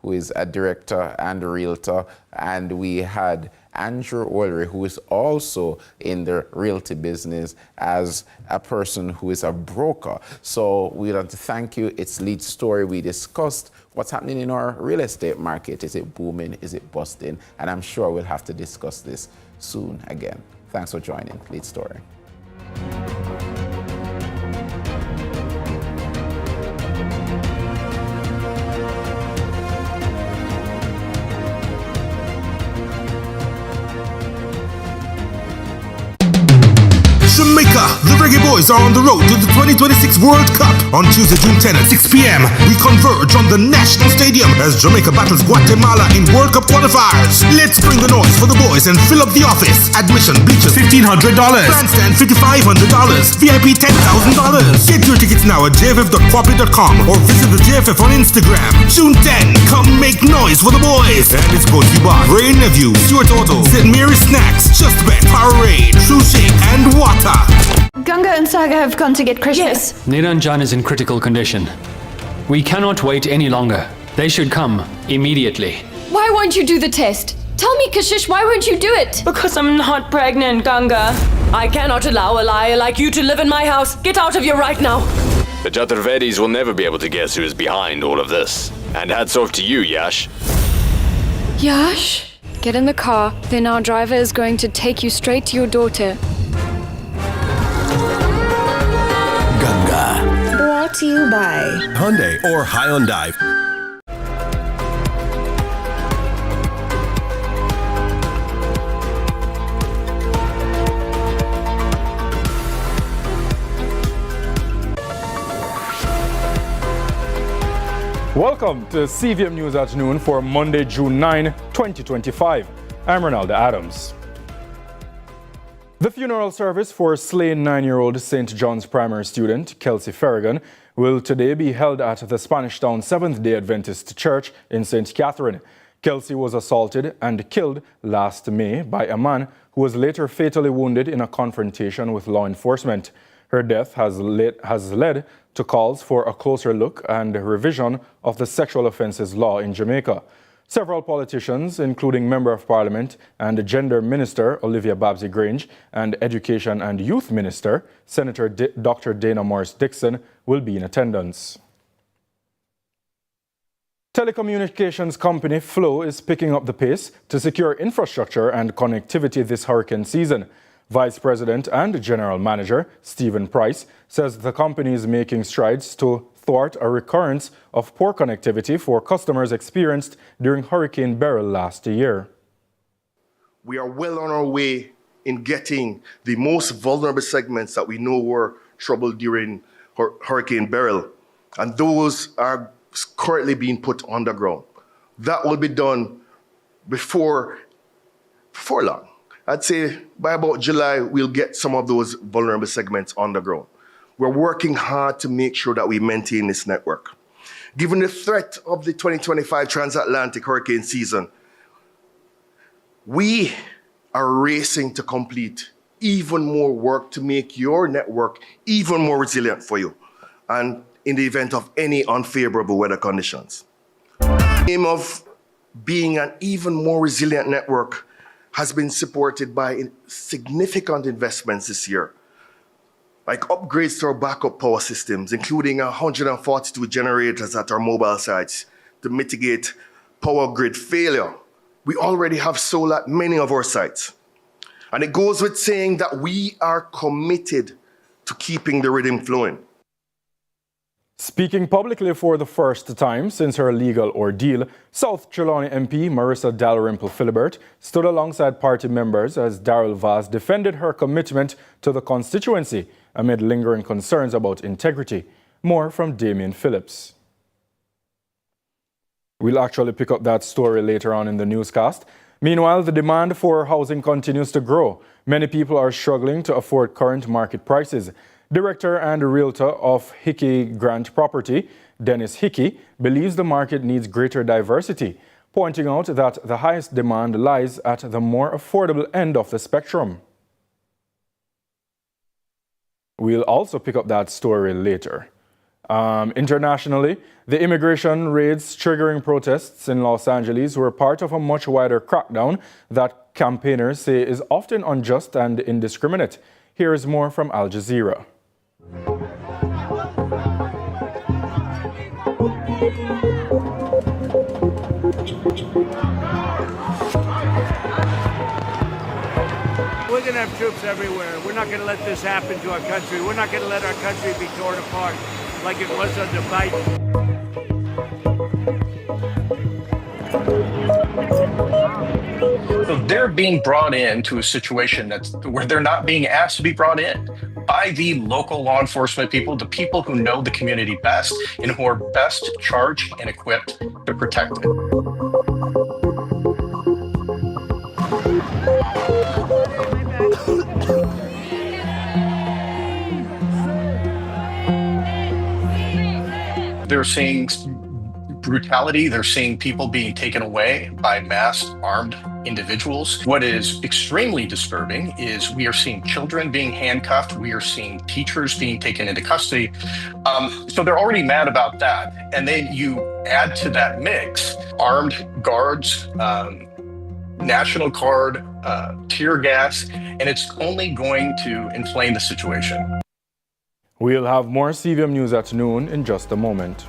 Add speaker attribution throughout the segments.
Speaker 1: who is a director and a realtor, and we had Andrew Olery, who is also in the realty business as a person who is a broker. So we want to thank you. It's Lead Story. We discussed what's happening in our real estate market. Is it booming? Is it busting? And I'm sure we'll have to discuss this soon again. Thanks for joining Lead Story.
Speaker 2: Jamaica, the Reggae Boys are on the road to the 2026 World Cup. On Tuesday, June 10 at 6 p.m., we converge on the National Stadium as Jamaica battles Guatemala in World Cup qualifiers. Let's bring the noise for the boys and fill up the office. Admission bleachers $1,500, grandstand $5,500, VIP $10,000. Get your tickets now at jff.corporate.com or visit the JFF on Instagram. June 10, come make noise for the boys. And it's brought to you by Ray Neville, Stuart Auto, St. Mary's Snacks, Just Bet, Powerade, True Shake, and Water.
Speaker 3: Ganga and Saga have gone to get Krishna.
Speaker 4: Yes.
Speaker 5: Niranjan is in critical condition. We cannot wait any longer. They should come immediately.
Speaker 4: Why won't you do the test? Tell me, Kashish, why won't you do it?
Speaker 3: Because I'm not pregnant, Ganga.
Speaker 4: I cannot allow a liar like you to live in my house. Get out of here right now.
Speaker 6: The Chaturvedis will never be able to guess who is behind all of this. And hats off to you, Yash.
Speaker 4: Yash? Get in the car. Then our driver is going to take you straight to your daughter.
Speaker 7: Ganga.
Speaker 8: Brought to you by
Speaker 7: Hyundai or Hyundai.
Speaker 9: Welcome to CVM News at noon for Monday, June 9, 2025. I'm Ronaldo Adams. The funeral service for slain 9-year-old St. John's primary student, Kelsey Ferrigan, will today be held at the Spanish Town Seventh-day Adventist Church in St. Catherine. Kelsey was assaulted and killed last May by a man who was later fatally wounded in a confrontation with law enforcement. Her death has led to calls for a closer look and revision of the sexual offences law in Jamaica. Several politicians, including Member of Parliament and Gender Minister Olivia Babsy-Grange and Education and Youth Minister Senator Dr. Dana Morris-Dixon, will be in attendance. Telecommunications company Flow is picking up the pace to secure infrastructure and connectivity this hurricane season. Vice President and General Manager Stephen Price says the company is making strides to thwart a recurrence of poor connectivity for customers experienced during Hurricane Beryl last year.
Speaker 10: We are well on our way in getting the most vulnerable segments that we know were troubled during Hurricane Beryl, and those are currently being put underground. That will be done before long. I'd say by about July, we'll get some of those vulnerable segments underground. We're working hard to make sure that we maintain this network. Given the threat of the 2025 transatlantic hurricane season, we are racing to complete even more work to make your network even more resilient for you, and in the event of any unfavorable weather conditions. The aim of being an even more resilient network has been supported by significant investments this year, like upgrades to our backup power systems, including 142 generators at our mobile sites to mitigate power grid failure. We already have solar at many of our sites. And it goes with saying that we are committed to keeping the rhythm flowing.
Speaker 9: Speaking publicly for the first time since her legal ordeal, South Trelawney MP Marissa Dalrymple Philibert stood alongside party members as Darrell Vaz defended her commitment to the constituency amid lingering concerns about integrity. More from Damian Phillips. We'll actually pick up that story later on in the newscast. Meanwhile, the demand for housing continues to grow. Many people are struggling to afford current market prices. Director and Realtor of Hickey Grant Property, Dennis Hickey, believes the market needs greater diversity, pointing out that the highest demand lies at the more affordable end of the spectrum. We'll also pick up that story later. Internationally, the immigration raids triggering protests in Los Angeles were part of a much wider crackdown that campaigners say is often unjust and indiscriminate. Here is more from Al Jazeera.
Speaker 8: We're going to have troops everywhere. We're not going to let this happen to our country. We're not going to let our country be torn apart like it was under Biden.
Speaker 11: So they're being brought into a situation where they're not being asked to be brought in by the local law enforcement people, the people who know the community best and who are best charged and equipped to protect it. They're seeing brutality. They're seeing people being taken away by masked, armed individuals. What is extremely disturbing is we are seeing children being handcuffed. We are seeing teachers being taken into custody. So they're already mad about that. And then you add to that mix armed guards, National Guard, tear gas, and it's only going to inflame the situation.
Speaker 9: We'll have more CVM News at noon in just a moment.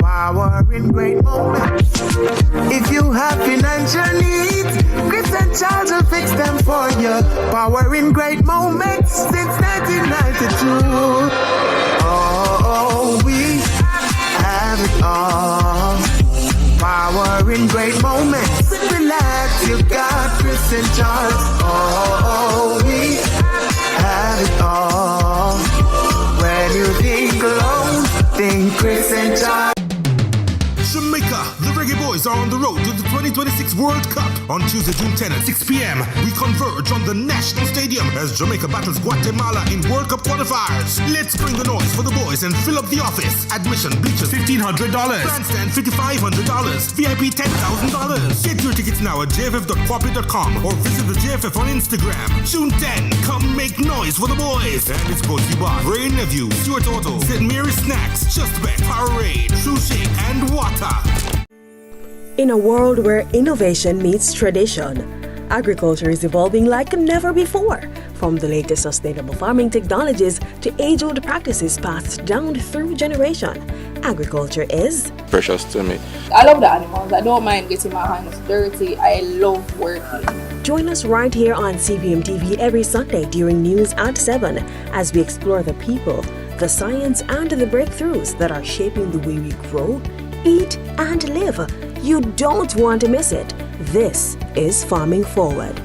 Speaker 12: Power in great moments. If you have financial needs, Chris and Charles will fix them for you. Power in great moments since 1992. Oh, we have it all. Power in great moments. Relax, you got Chris and Charles. Oh, we have it all. When you think alone, think Chris and Charles.
Speaker 2: Jamaica, the Reggae Boys are on the road to the 2026 World Cup. On Tuesday, June 10 at 6 p.m., we converge on the National Stadium as Jamaica battles Guatemala in World Cup qualifiers. Let's bring the noise for the boys and fill up the office. Admission, bleachers, $1,500. Grandstand, $5,500. VIP, $10,000. Get your tickets now at jff.corporate.com or visit the JFF on Instagram. June 10, come make noise for the boys. And it's brought to you by Ray Neville, Stuart Auto, St. Mary's Snacks, Just Bet, Powerade, True Shake, and Water.
Speaker 13: In a world where innovation meets tradition, agriculture is evolving like never before. From the latest sustainable farming technologies to age-old practices passed down through generation, agriculture is
Speaker 14: precious to me.
Speaker 15: I love the animals. I don't mind getting my hands dirty. I love working.
Speaker 13: Join us right here on CVM TV every Sunday during news at 7 as we explore the people, the science, and the breakthroughs that are shaping the way we grow, eat, and live. You don't want to miss it. This is Farming Forward.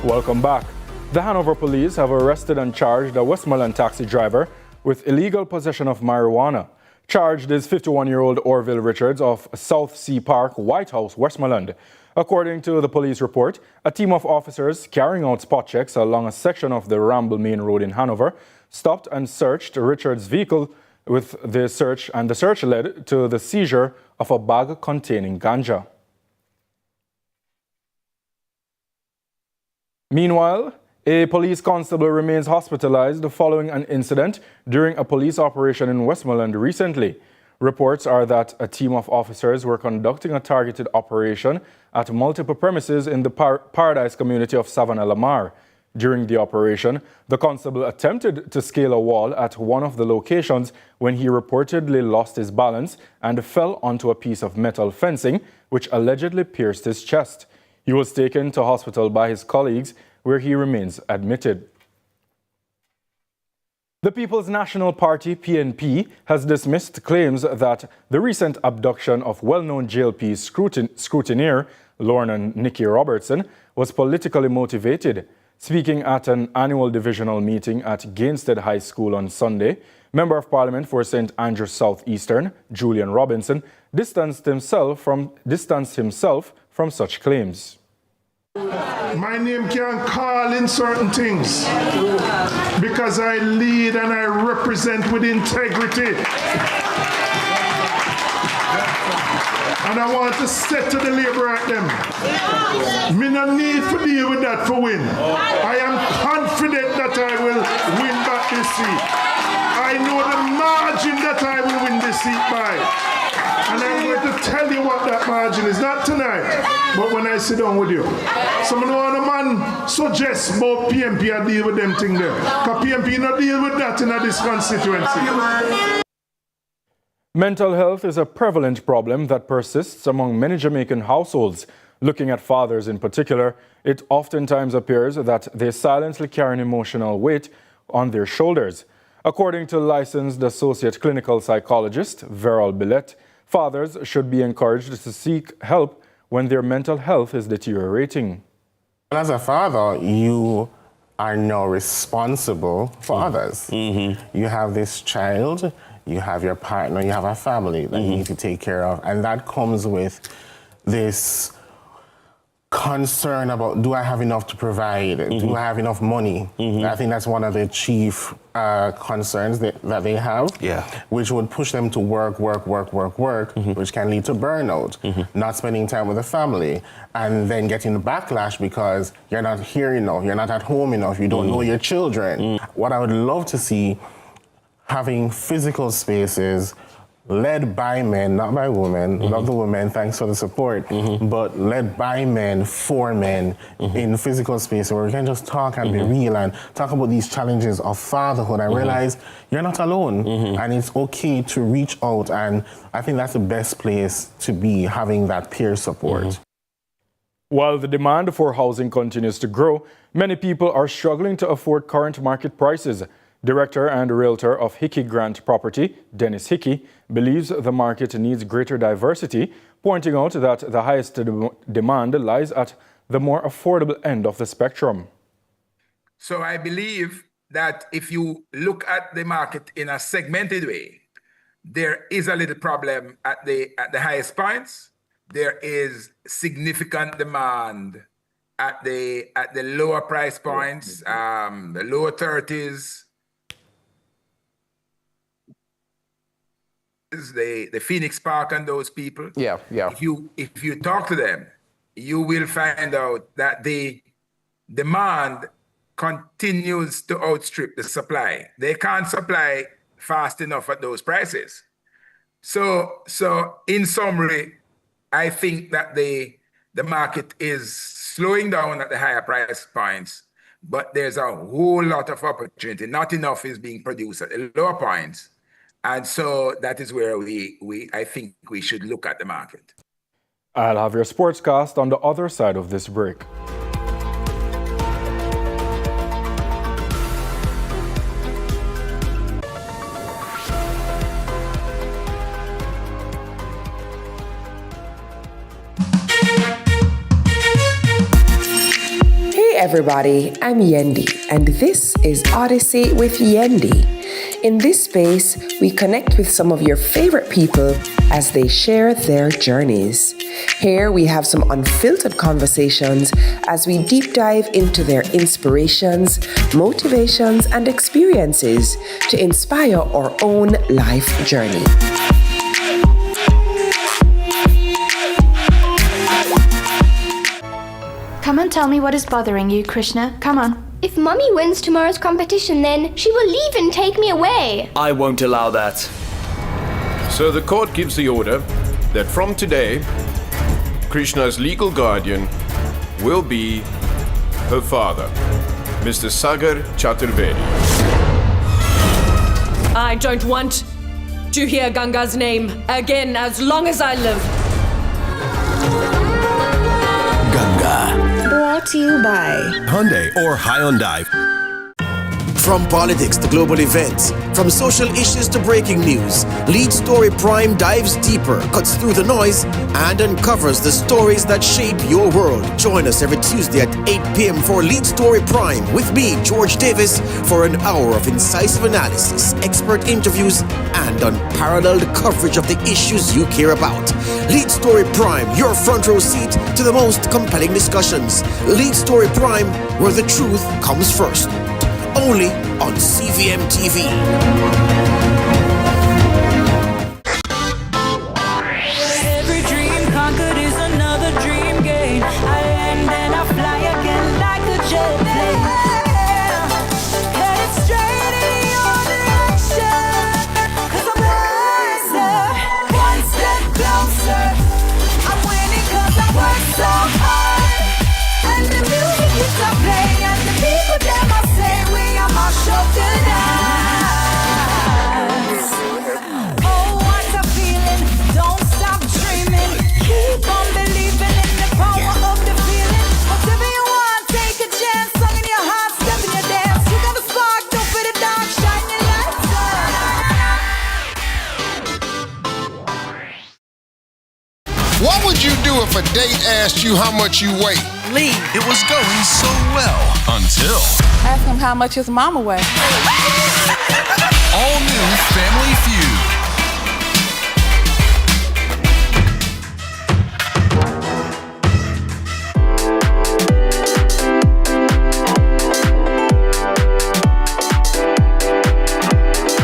Speaker 9: Welcome back. The Hanover police have arrested and charged a Westmoreland taxi driver with illegal possession of marijuana. Charged is 51-year-old Orville Richards of South Sea Park, White House, Westmoreland. According to the police report, a team of officers carrying out spot checks along a section of the Ramble Main Road in Hanover stopped and searched Richards' vehicle with the search led to the seizure of a bag containing ganja. Meanwhile, a police constable remains hospitalized following an incident during a police operation in Westmoreland recently. Reports are that a team of officers were conducting a targeted operation at multiple premises in the Paradise community of Savannah Lamar. During the operation, the constable attempted to scale a wall at one of the locations when he reportedly lost his balance and fell onto a piece of metal fencing, which allegedly pierced his chest. He was taken to hospital by his colleagues, where he remains admitted. The People's National Party, PNP, has dismissed claims that the recent abduction of well-known JLP scrutineer Lorna Nikki Robertson was politically motivated. Speaking at an annual divisional meeting at Gainstead High School on Sunday, Member of Parliament for St. Andrews Southeastern, Julian Robinson, distanced himself from such claims.
Speaker 16: My name can call in certain things because
Speaker 14: because I lead and I represent with integrity. And I want to say to the labor at them, me no need to deal with that for win. I am confident that I will win back this seat. I know the margin that I will win this seat by. And I'm going to tell you what that margin is, not tonight, but when I sit down with you. Some of the man suggests about PMP I deal with them thing there. Because PMP not deal with that in this constituency.
Speaker 9: Mental health is a prevalent problem that persists among many Jamaican households. Looking at fathers in particular, it oftentimes appears that they silently carry an emotional weight on their shoulders. According to licensed associate clinical psychologist Veral Billet, fathers should be encouraged to seek help when their mental health is deteriorating.
Speaker 16: As a father, you are now responsible for others. You have this child, you have your partner, you have a family that you need to take care of, and that comes with this concern about, do I have enough to provide? Do I have enough money? I think that's one of the chief concerns that they have, which would push them to work, which can lead to burnout, not spending time with the family, and then getting the backlash because you're not here enough, you're not at home enough, you don't know your children. What I would love to see, having physical spaces led by men, not by women. Love the women, thanks for the support. But led by men, for men, in physical space where we can just talk and be real and talk about these challenges of fatherhood and realize you're not alone and it's okay to reach out, and I think that's the best place to be, having that peer support.
Speaker 9: While the demand for housing continues to grow, many people are struggling to afford current market prices. Director and Realtor of Hickey Grant Property, Dennis Hickey, believes the market needs greater diversity, pointing out that the highest demand lies at the more affordable end of the spectrum.
Speaker 17: So I believe that if you look at the market in a segmented way, there is a little problem at the highest points. There is significant demand at the lower price points, the lower 30s. The Phoenix Park and those people. If you talk to them, you will find out that the demand continues to outstrip the supply. They can't supply fast enough at those prices. So in summary, I think that the market is slowing down at the higher price points, but there's a whole lot of opportunity. Not enough is being produced at the lower points. And so that is where I think we should look at the market.
Speaker 9: I'll have your sportscast on the other side of this break.
Speaker 18: Hey everybody, I'm Yendi, and this is Odyssey with Yendi. In this space, we connect with some of your favorite people as they share their journeys. Here we have some unfiltered conversations as we deep dive into their inspirations, motivations, and experiences to inspire our own life journey.
Speaker 3: Come and tell me what is bothering you, Krishna. Come on.
Speaker 19: If Mummy wins tomorrow's competition, then she will leave and take me away.
Speaker 20: I won't allow that.
Speaker 21: So the court gives the order that from today, Krishna's legal guardian will be her father, Mr. Sagar Chaturvedi.
Speaker 22: I don't want to hear Ganga's name again as long as I live.
Speaker 7: Ganga.
Speaker 23: Brought to you by
Speaker 7: Hyundai or Hyundai.
Speaker 24: From politics to global events, from social issues to breaking news, Lead Story Prime dives deeper, cuts through the noise, and uncovers the stories that shape your world. Join us every Tuesday at 8 p.m. for Lead Story Prime with me, George Davis, for an hour of incisive analysis, expert interviews, and unparalleled coverage of the issues you care about. Lead Story Prime, your front row seat to the most compelling discussions. Lead Story Prime, where the truth comes first. only on CVM TV.
Speaker 1: Every dream conquered is another dream gained. I land and I fly again like a jet plane. Headed straight in your direction, 'cause I'm wiser, one step closer. I'm winning 'cause I work so hard. And the music keeps on playing, and the people them I say we are my show tonight. Oh, what a feeling! Don't stop dreaming. Keep on believing in the power of the feeling. Whatever you want, take a chance. Song in your heart, step in your dance. You got a spark, don't fit the dark, shine your lights on.
Speaker 5: What would you do if a date asked you how much you weigh?
Speaker 20: Leave. It was going so well until.
Speaker 15: Ask him how much his mama weighs.
Speaker 20: All new Family Feud.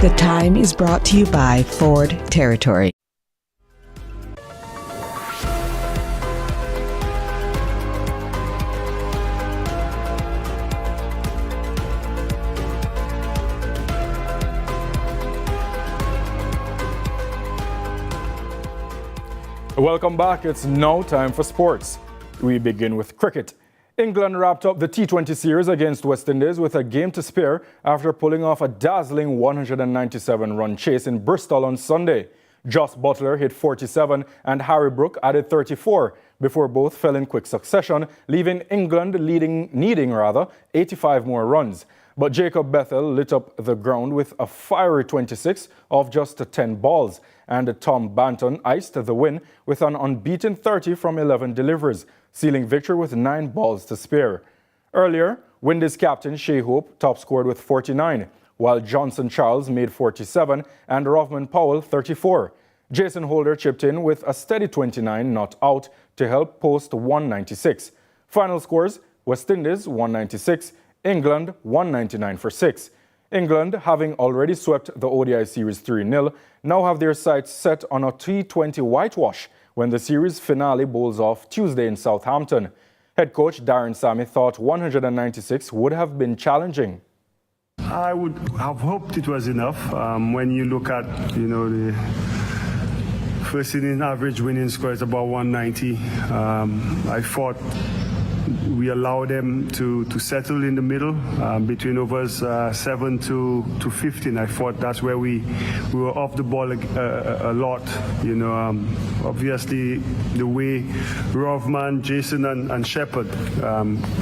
Speaker 23: The Time is brought to you by Ford Territory.
Speaker 9: Welcome back. It's now time for sports. We begin with cricket. England wrapped up the T20 series against West Indies with a game to spare after pulling off a dazzling 197-run chase in Bristol on Sunday. Jos Buttler hit 47 and Harry Brook added 34 before both fell in quick succession, leaving England needing 85 more runs. But Jacob Bethel lit up the ground with a fiery 26 off just 10 balls, and Tom Banton iced the win with an unbeaten 30 from 11 deliveries, sealing victory with 9 balls to spare. Earlier, Windies captain Shea Hope top-scored with 49, while Johnson Charles made 47 and Rothman Powell 34. Jason Holder chipped in with a steady 29 not out to help post 196. Final scores: West Indies 196, England 199 for 6. England, having already swept the ODI series 3-0, now have their sights set on a T20 whitewash when the series finale bowls off Tuesday in Southampton. Head coach Darren Sammy thought 196 would have been challenging.
Speaker 25: I would have hoped it was enough. When you look at, the first inning average winning score is about 190. I thought we allowed them to settle in the middle between overs 7 to 15. I thought that's where we were off the ball a lot. Obviously the way Rothman, Jason, and Shepard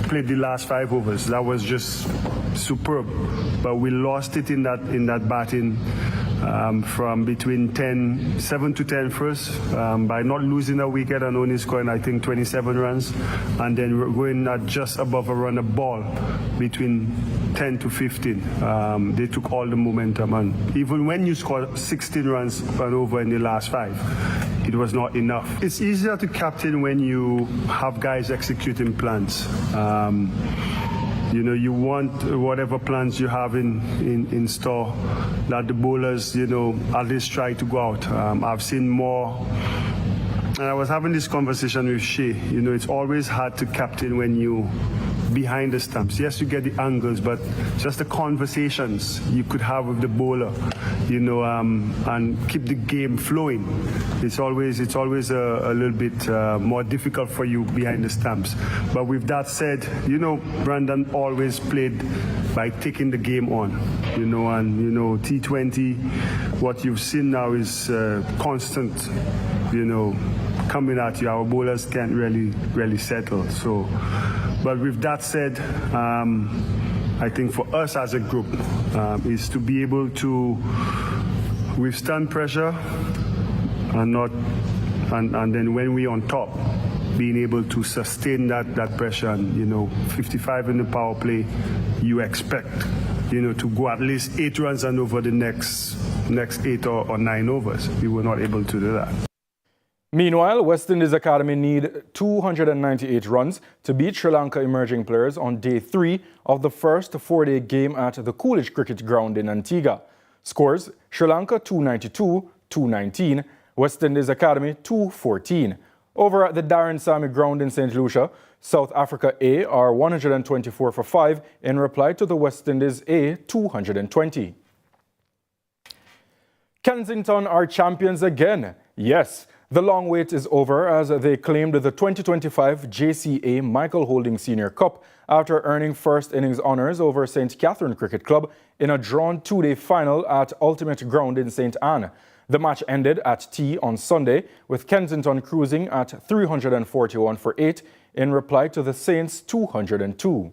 Speaker 25: played the last 5 overs, that was just superb. But we lost it in that batting. From between 7 to 10 first, by not losing a wicket and only scoring, I think, 27 runs, and then we're going at just above a run a ball between 10 to 15. They took all the momentum, and even when you score 16 runs and over in the last 5, it was not enough. It's easier to captain when you have guys executing plans. You want whatever plans you have in store, that the bowlers, at least try to go out. I've seen more, and I was having this conversation with Shea. It's always hard to captain when you behind the stumps. Yes, you get the angles, but just the conversations you could have with the bowler, and keep the game flowing. It's always a little bit more difficult for you behind the stumps. But with that said, Brandon always played by taking the game on, and T20, what you've seen now is constant, coming at you. Our bowlers can't really settle. So, but with that said, I think for us as a group is to be able to withstand pressure and then when we're on top, being able to sustain that pressure. And 55 in the power play, you expect to go at least 8 runs and over the next 8 or 9 overs. We were not able to do that.
Speaker 9: Meanwhile, West Indies Academy need 298 runs to beat Sri Lanka emerging players on day 3 of the first 4-day game at the Coolidge Cricket Ground in Antigua. Scores: Sri Lanka 292, 219, West Indies Academy 214. Over at the Darren Sammy Ground in St. Lucia, South Africa A are 124 for 5 in reply to the West Indies A 220. Kensington are champions again. Yes, the long wait is over as they claimed the 2025 JCA Michael Holding Senior Cup after earning first innings honours over St. Catherine Cricket Club in a drawn 2-day final at Ultimate Ground in St. Anne. The match ended at tea on Sunday, with Kensington cruising at 341 for 8 in reply to the Saints' 202.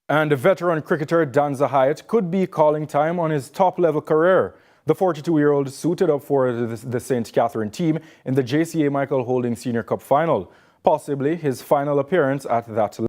Speaker 9: And veteran cricketer Dan Zahayat could be calling time on his top-level career. The 42-year-old suited up for the St. Catherine team in the JCA Michael Holding Senior Cup final, possibly his final appearance at that level.